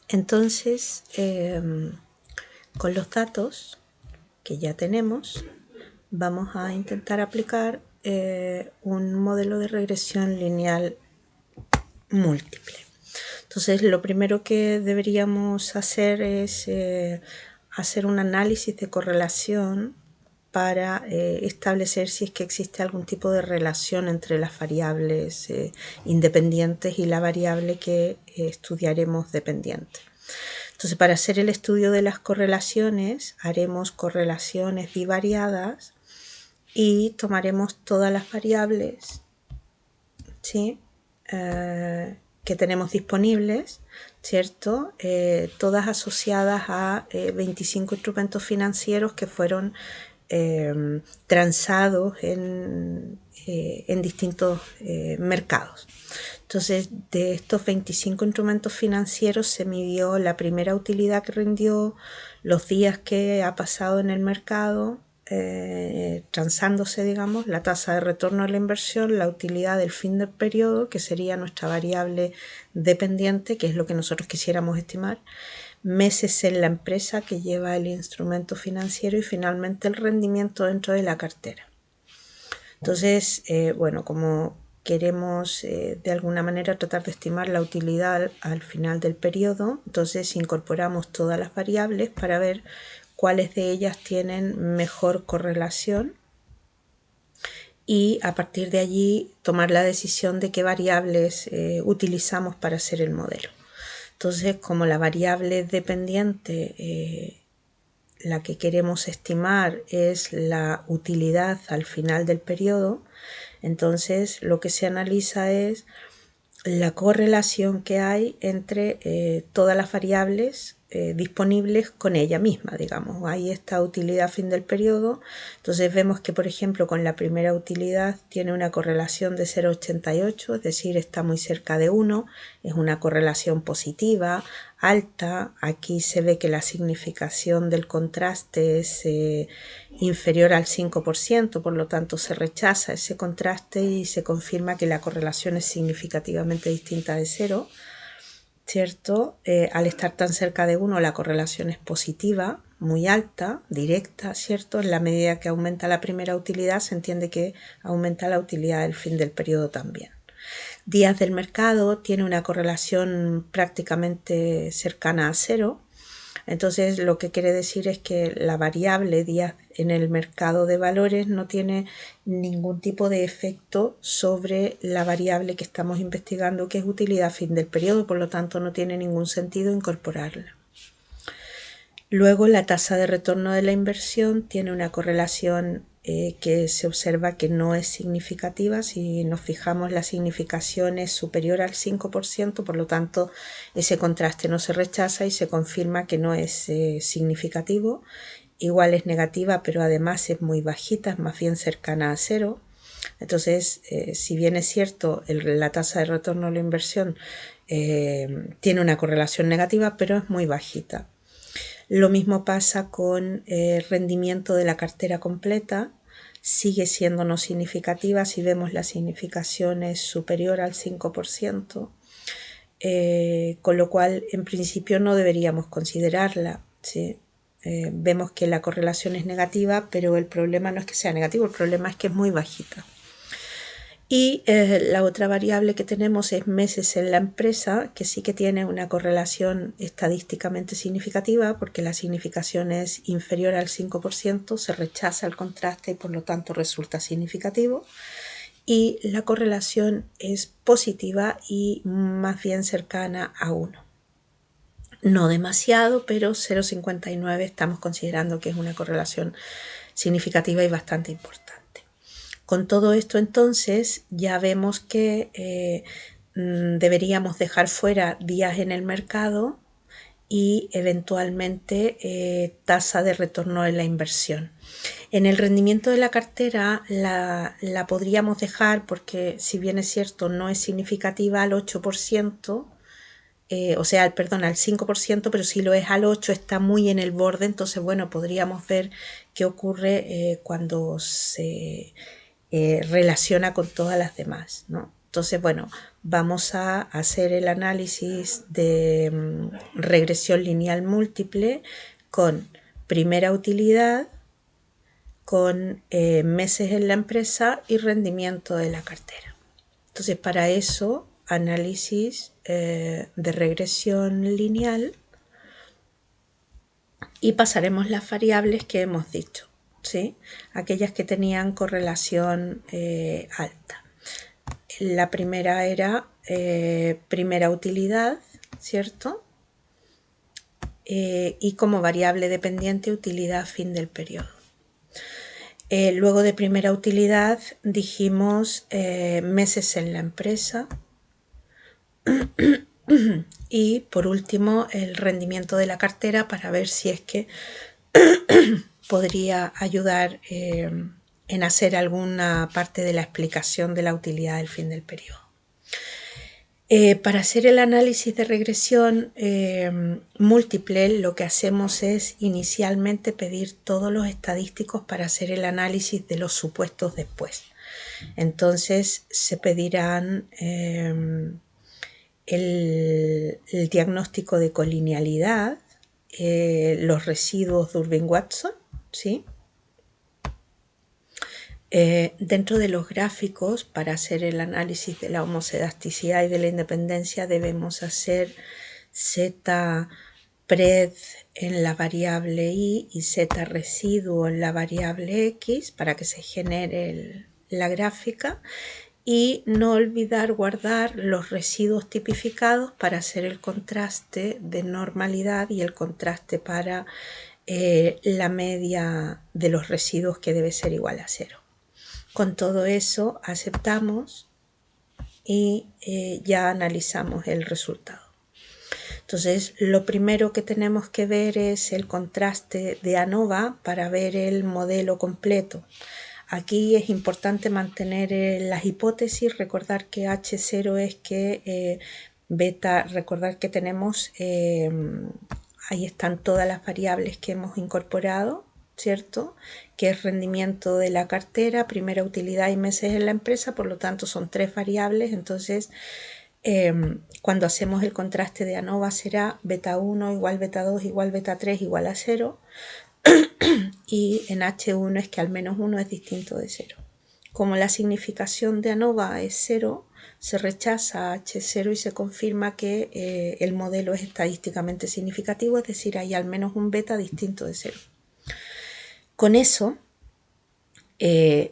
Entonces, con los datos que ya tenemos, vamos a intentar aplicar un modelo de regresión lineal múltiple. Entonces, lo primero que deberíamos hacer es hacer un análisis de correlación para establecer si es que existe algún tipo de relación entre las variables independientes y la variable que estudiaremos dependiente. Entonces, para hacer el estudio de las correlaciones, haremos correlaciones bivariadas y tomaremos todas las variables, ¿sí? Que tenemos disponibles, ¿cierto? Todas asociadas a 25 instrumentos financieros que fueron transados en distintos mercados. Entonces, de estos 25 instrumentos financieros se midió la primera utilidad que rindió, los días que ha pasado en el mercado, transándose, digamos, la tasa de retorno a la inversión, la utilidad del fin del periodo, que sería nuestra variable dependiente, que es lo que nosotros quisiéramos estimar, meses en la empresa que lleva el instrumento financiero y finalmente el rendimiento dentro de la cartera. Entonces, bueno, como queremos de alguna manera tratar de estimar la utilidad al final del periodo, entonces incorporamos todas las variables para ver cuáles de ellas tienen mejor correlación y a partir de allí tomar la decisión de qué variables utilizamos para hacer el modelo. Entonces, como la variable dependiente, la que queremos estimar es la utilidad al final del periodo, entonces lo que se analiza es la correlación que hay entre todas las variables disponibles con ella misma, digamos. Hay esta utilidad a fin del periodo, entonces vemos que, por ejemplo, con la primera utilidad tiene una correlación de 0,88, es decir, está muy cerca de 1, es una correlación positiva, alta. Aquí se ve que la significación del contraste es inferior al 5%, por lo tanto se rechaza ese contraste y se confirma que la correlación es significativamente distinta de 0, ¿cierto? Al estar tan cerca de 1, la correlación es positiva, muy alta, directa, ¿cierto? En la medida que aumenta la primera utilidad, se entiende que aumenta la utilidad del fin del periodo también. Días del mercado tiene una correlación prácticamente cercana a 0. Entonces, lo que quiere decir es que la variable días en el mercado de valores no tiene ningún tipo de efecto sobre la variable que estamos investigando, que es utilidad a fin del periodo, por lo tanto no tiene ningún sentido incorporarla. Luego, la tasa de retorno de la inversión tiene una correlación que se observa que no es significativa. Si nos fijamos, la significación es superior al 5%, por lo tanto ese contraste no se rechaza y se confirma que no es significativo. Igual es negativa, pero además es muy bajita, es más bien cercana a 0. Entonces, si bien es cierto, la tasa de retorno de la inversión tiene una correlación negativa, pero es muy bajita. Lo mismo pasa con el rendimiento de la cartera completa, sigue siendo no significativa. Si vemos, la significación es superior al 5%, con lo cual en principio no deberíamos considerarla, ¿sí? Vemos que la correlación es negativa, pero el problema no es que sea negativo, el problema es que es muy bajita. Y la otra variable que tenemos es meses en la empresa, que sí que tiene una correlación estadísticamente significativa, porque la significación es inferior al 5%, se rechaza el contraste y por lo tanto resulta significativo. Y la correlación es positiva y más bien cercana a 1. No demasiado, pero 0,59 estamos considerando que es una correlación significativa y bastante importante. Con todo esto, entonces, ya vemos que deberíamos dejar fuera días en el mercado y eventualmente tasa de retorno de la inversión. En el rendimiento de la cartera la podríamos dejar porque, si bien es cierto, no es significativa al 8%, o sea, perdón, al 5%, pero si lo es al 8%, está muy en el borde. Entonces, bueno, podríamos ver qué ocurre cuando se relaciona con todas las demás, ¿no? Entonces, bueno, vamos a hacer el análisis de regresión lineal múltiple con primera utilidad, con meses en la empresa y rendimiento de la cartera. Entonces, para eso, análisis de regresión lineal y pasaremos las variables que hemos dicho, ¿sí? Aquellas que tenían correlación alta. La primera era primera utilidad, ¿cierto? Y como variable dependiente, utilidad fin del periodo. Luego de primera utilidad dijimos meses en la empresa y por último el rendimiento de la cartera para ver si es que podría ayudar en hacer alguna parte de la explicación de la utilidad del fin del periodo. Para hacer el análisis de regresión múltiple, lo que hacemos es inicialmente pedir todos los estadísticos para hacer el análisis de los supuestos después. Entonces se pedirán el diagnóstico de colinealidad, los residuos de Durbin-Watson, ¿sí? Dentro de los gráficos, para hacer el análisis de la homocedasticidad y de la independencia, debemos hacer z-pred en la variable y z-residuo en la variable x para que se genere la gráfica, y no olvidar guardar los residuos tipificados para hacer el contraste de normalidad y el contraste para la media de los residuos, que debe ser igual a 0. Con todo eso aceptamos y ya analizamos el resultado. Entonces, lo primero que tenemos que ver es el contraste de ANOVA para ver el modelo completo. Aquí es importante mantener las hipótesis, recordar que H0 es que beta, recordar que tenemos, ahí están todas las variables que hemos incorporado, ¿cierto? Que es rendimiento de la cartera, primera utilidad y meses en la empresa, por lo tanto son 3 variables. Entonces, cuando hacemos el contraste de ANOVA será beta 1 igual beta 2 igual beta 3 igual a 0, y en H1 es que al menos 1 es distinto de 0. Como la significación de ANOVA es 0, se rechaza H0 y se confirma que el modelo es estadísticamente significativo, es decir, hay al menos un beta distinto de 0. Con eso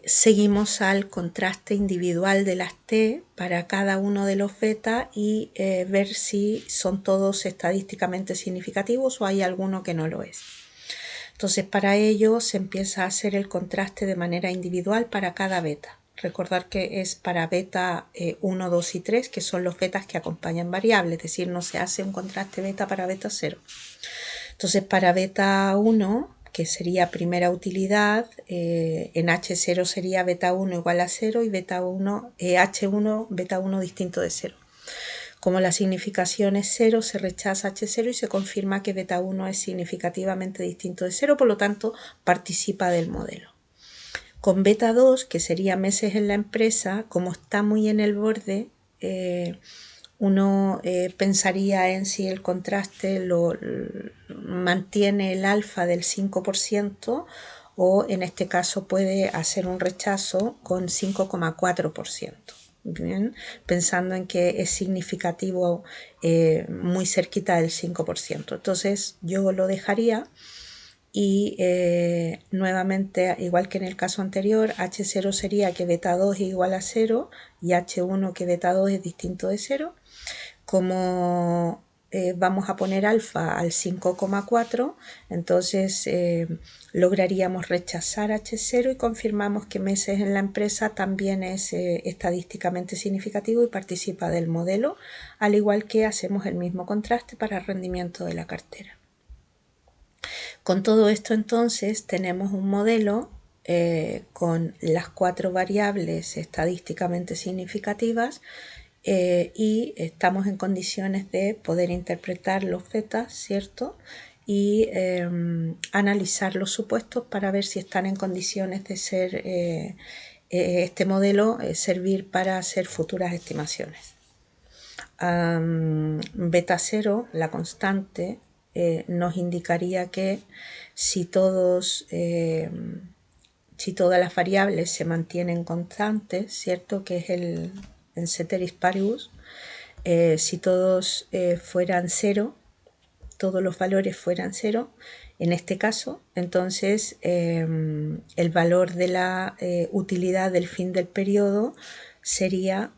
seguimos al contraste individual de las T para cada uno de los beta y ver si son todos estadísticamente significativos o hay alguno que no lo es. Entonces, para ello se empieza a hacer el contraste de manera individual para cada beta. Recordar que es para beta 1, 2 y 3, que son los betas que acompañan variables, es decir, no se hace un contraste beta para beta 0. Entonces, para beta 1, que sería primera utilidad, en H0 sería beta 1 igual a 0 y beta 1, H1, beta 1 distinto de 0. Como la significación es 0, se rechaza H0 y se confirma que beta 1 es significativamente distinto de 0, por lo tanto participa del modelo. Con beta 2, que sería meses en la empresa, como está muy en el borde, uno pensaría en si el contraste lo mantiene el alfa del 5% o en este caso puede hacer un rechazo con 5,4%. Bien, pensando en que es significativo muy cerquita del 5%. Entonces yo lo dejaría y nuevamente, igual que en el caso anterior, H0 sería que beta 2 es igual a 0 y H1 que beta 2 es distinto de 0. Como vamos a poner alfa al 5,4, entonces lograríamos rechazar H0 y confirmamos que meses en la empresa también es estadísticamente significativo y participa del modelo, al igual que hacemos el mismo contraste para rendimiento de la cartera. Con todo esto entonces tenemos un modelo con las 4 variables estadísticamente significativas y estamos en condiciones de poder interpretar los betas, ¿cierto? Y analizar los supuestos para ver si están en condiciones de ser este modelo servir para hacer futuras estimaciones. Beta 0, la constante, nos indicaría que si todas las variables se mantienen constantes, ¿cierto? Que es el ceteris paribus, si todos fueran 0, todos los valores fueran 0, en este caso, entonces el valor de la utilidad del fin del periodo sería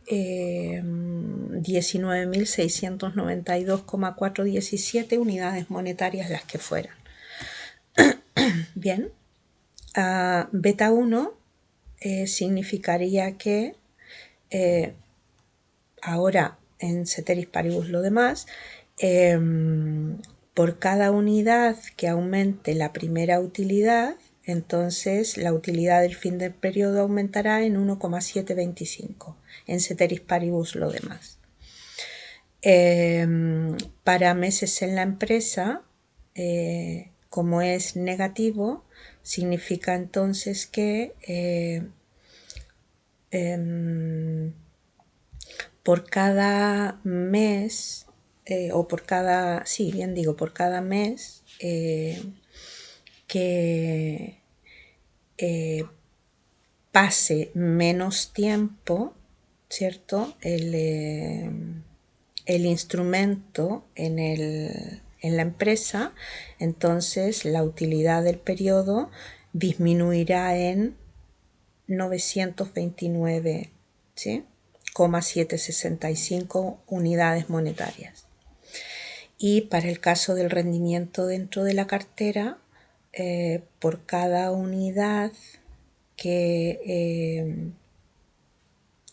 19.692,417 unidades monetarias las que fueran. Bien, beta 1 significaría que ahora en ceteris paribus lo demás, por cada unidad que aumente la primera utilidad, entonces la utilidad del fin del periodo aumentará en 1,725, en ceteris paribus lo demás. Para meses en la empresa, como es negativo, significa entonces que por cada mes, por cada mes que pase menos tiempo, ¿cierto? El instrumento en la empresa, entonces la utilidad del periodo disminuirá en 929, ¿sí? 765 unidades monetarias. Y para el caso del rendimiento dentro de la cartera, por cada unidad que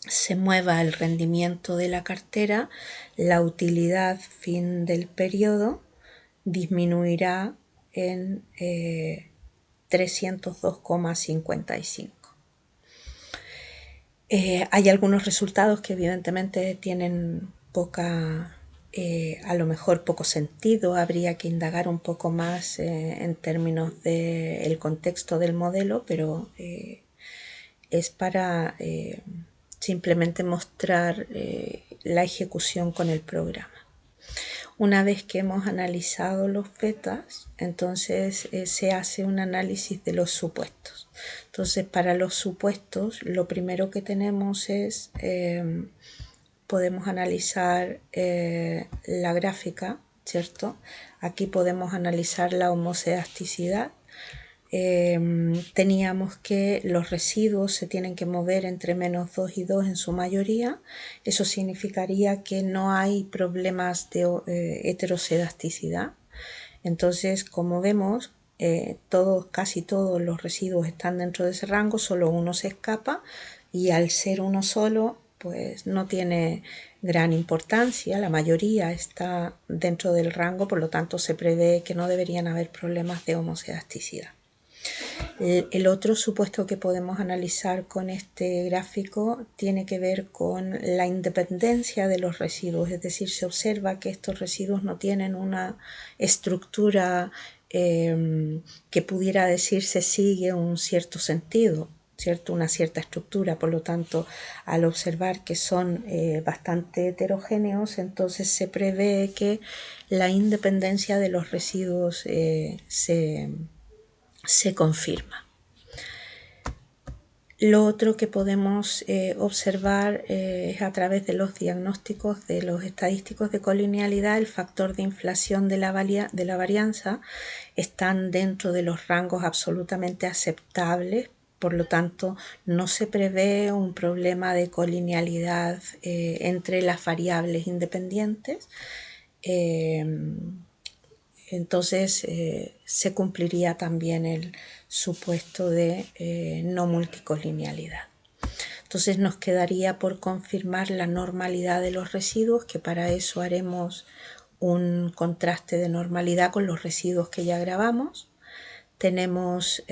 se mueva el rendimiento de la cartera, la utilidad fin del periodo disminuirá en 302,55. Hay algunos resultados que evidentemente tienen a lo mejor poco sentido, habría que indagar un poco más en términos del contexto del modelo, pero es para simplemente mostrar la ejecución con el programa. Una vez que hemos analizado los betas, entonces se hace un análisis de los supuestos. Entonces, para los supuestos, lo primero que tenemos es, podemos analizar la gráfica, ¿cierto? Aquí podemos analizar la homocedasticidad. Teníamos que los residuos se tienen que mover entre -2 y 2 en su mayoría. Eso significaría que no hay problemas de heterocedasticidad. Entonces, como vemos, casi todos los residuos están dentro de ese rango, solo uno se escapa, y al ser uno solo, pues no tiene gran importancia, la mayoría está dentro del rango, por lo tanto se prevé que no deberían haber problemas de homocedasticidad. El otro supuesto que podemos analizar con este gráfico tiene que ver con la independencia de los residuos, es decir, se observa que estos residuos no tienen una estructura que pudiera decirse sigue un cierto sentido, ¿cierto? Una cierta estructura. Por lo tanto, al observar que son bastante heterogéneos, entonces se prevé que la independencia de los residuos se confirma. Lo otro que podemos observar es a través de los diagnósticos de los estadísticos de colinealidad, el factor de inflación de la varianza están dentro de los rangos absolutamente aceptables, por lo tanto no se prevé un problema de colinealidad entre las variables independientes. Entonces se cumpliría también el supuesto de no multicolinealidad. Entonces nos quedaría por confirmar la normalidad de los residuos, que para eso haremos un contraste de normalidad con los residuos que ya grabamos. Tenemos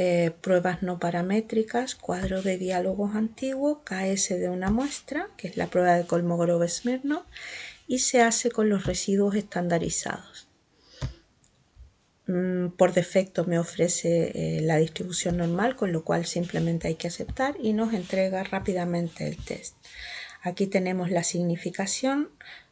pruebas no paramétricas, cuadro de diálogos antiguos, KS de una muestra, que es la prueba de Kolmogorov-Smirnov, y se hace con los residuos estandarizados. por defecto me ofrece la distribución normal, con lo cual simplemente hay que aceptar y nos entrega rápidamente el test. Aquí tenemos la significación.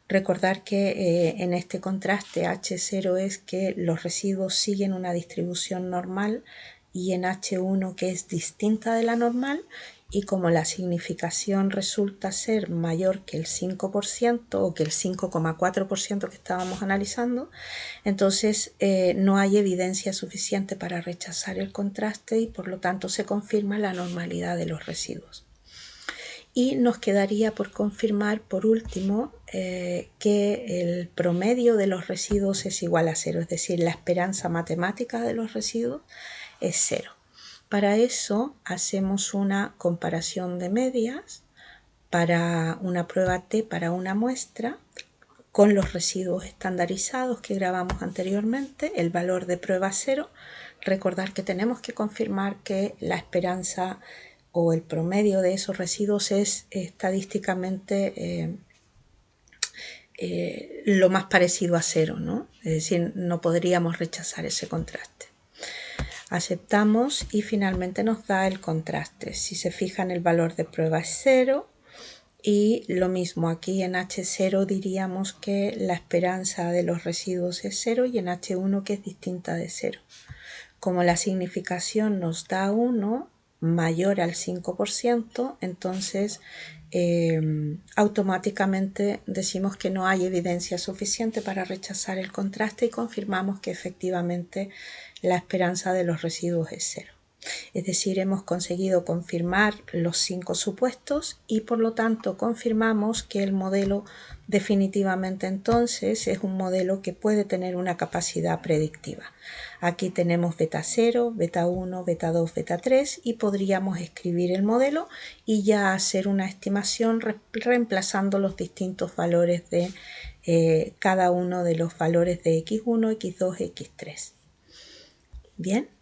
Recordar que en este contraste H0 es que los residuos siguen una distribución normal y en H1 que es distinta de la normal, y como la significación resulta ser mayor que el 5% o que el 5,4% que estábamos analizando, entonces no hay evidencia suficiente para rechazar el contraste y por lo tanto se confirma la normalidad de los residuos. Y nos quedaría por confirmar, por último, que el promedio de los residuos es igual a 0, es decir, la esperanza matemática de los residuos es 0. Para eso hacemos una comparación de medias para una prueba T para una muestra con los residuos estandarizados que grabamos anteriormente, el valor de prueba 0. Recordar que tenemos que confirmar que la esperanza o el promedio de esos residuos es estadísticamente lo más parecido a 0, ¿no? Es decir, no podríamos rechazar ese contraste. Aceptamos y finalmente nos da el contraste. Si se fijan, el valor de prueba es 0 y lo mismo aquí en H0 diríamos que la esperanza de los residuos es 0 y en H1 que es distinta de 0. Como la significación nos da 1 mayor al 5%, entonces automáticamente decimos que no hay evidencia suficiente para rechazar el contraste y confirmamos que efectivamente la esperanza de los residuos es 0. Es decir, hemos conseguido confirmar los 5 supuestos y por lo tanto confirmamos que el modelo definitivamente entonces es un modelo que puede tener una capacidad predictiva. Aquí tenemos beta 0, beta 1, beta 2, beta 3 y podríamos escribir el modelo y ya hacer una estimación reemplazando los distintos valores de cada uno de los valores de X1, X2, X3. Bien.